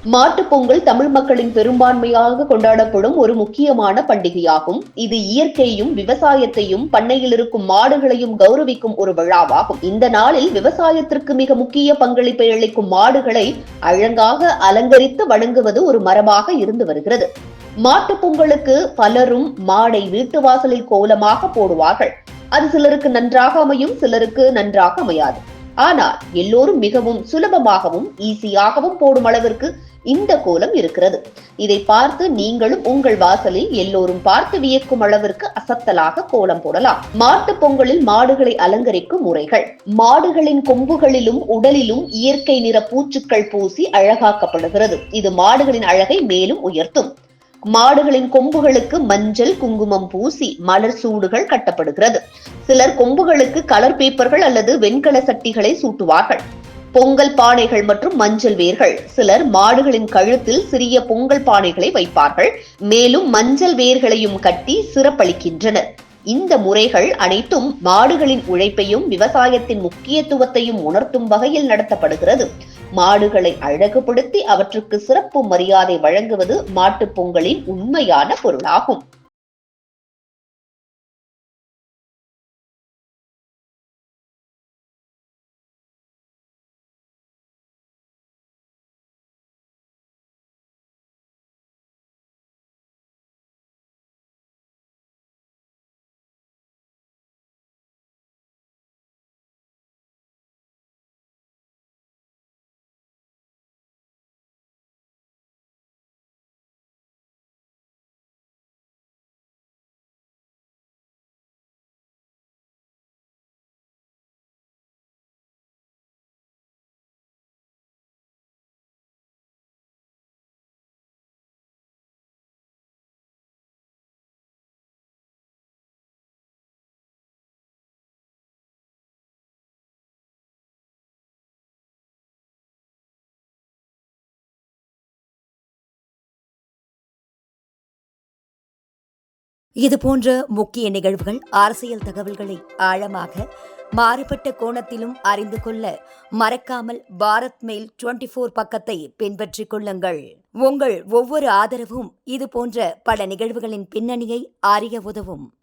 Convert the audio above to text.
மாட்டுப் பொங்கல் தமிழ் மக்களின் பெரும்பான்மையாக கொண்டாடப்படும் ஒரு முக்கியமான பண்டிகையாகும். இது இயற்கையையும் விவசாயத்தையும் பண்ணையில் இருக்கும் மாடுகளையும் கௌரவிக்கும் ஒரு விழாவாகும். இந்த நாளில் விவசாயத்திற்கு மிக முக்கிய பங்களிப்பை அளிக்கும் மாடுகளை அழகாக அலங்கரித்து வணங்குவது ஒரு மரபாக இருந்து வருகிறது. மாட்டுப் பொங்கலுக்கு பலரும் மாடை வீட்டு வாசலில் கோலமாக போடுவார்கள். அது சிலருக்கு நன்றாக அமையும், சிலருக்கு நன்றாக அமையாது. ஆனால் எல்லோரும் மிகவும் சுலபமாகவும் ஈஸியாகவும் போடும் அளவிற்கு இந்த கோலம் இருக்கிறது. இதை பார்த்து நீங்களும் உங்கள் வாசலில் எல்லோரும் பார்த்து வியக்கும் அளவிற்கு அசத்தலாக கோலம் போடலாம். மாட்டுப் பொங்கலில் மாடுகளை அலங்கரிக்கும் முறைகள். மாடுகளின் கொம்புகளிலும் உடலிலும் இயற்கை நிற பூச்சுக்கள் பூசி அழகாக்கப்படுகிறது. இது மாடுகளின் அழகை மேலும் உயர்த்தும். மாடுகளின் கொம்புகளுக்கு மஞ்சள் குங்குமம் பூசி மலர் சூடுகள் கட்டப்படுகிறது. சிலர் கொம்புகளுக்கு கலர் பேப்பர்கள் அல்லது வெண்கல சட்டிகளை சூட்டுவார்கள். பொங்கல் பானைகள் மற்றும் மஞ்சள் வேர்கள். சிலர் மாடுகளின் கழுத்தில் சிறிய பொங்கல் பானைகளை வைப்பார்கள். மேலும் மஞ்சள் வேர்களையும் கட்டி சிறப்பளிக்கின்றனர். இந்த முறைகள் அனைத்தும் மாடுகளின் உழைப்பையும் விவசாயத்தின் முக்கியத்துவத்தையும் உணர்த்தும் வகையில் நடத்தப்படுகிறது. மாடுகளை அழகுபடுத்தி அவற்றுக்கு சிறப்பு மரியாதை வழங்குவது மாட்டுப் பொங்கலின் உண்மையான பொருளாகும். இதுபோன்ற முக்கிய நிகழ்வுகள், அரசியல் தகவல்களை ஆழமாக மாறுபட்ட கோணத்திலும் அறிந்து கொள்ள மறக்காமல் பாரத் மெயில் 24 பக்கத்தை பின்பற்றிக் கொள்ளுங்கள். உங்கள் ஒவ்வொரு ஆதரவும் இதுபோன்ற பல நிகழ்வுகளின் பின்னணியை அறிய உதவும்.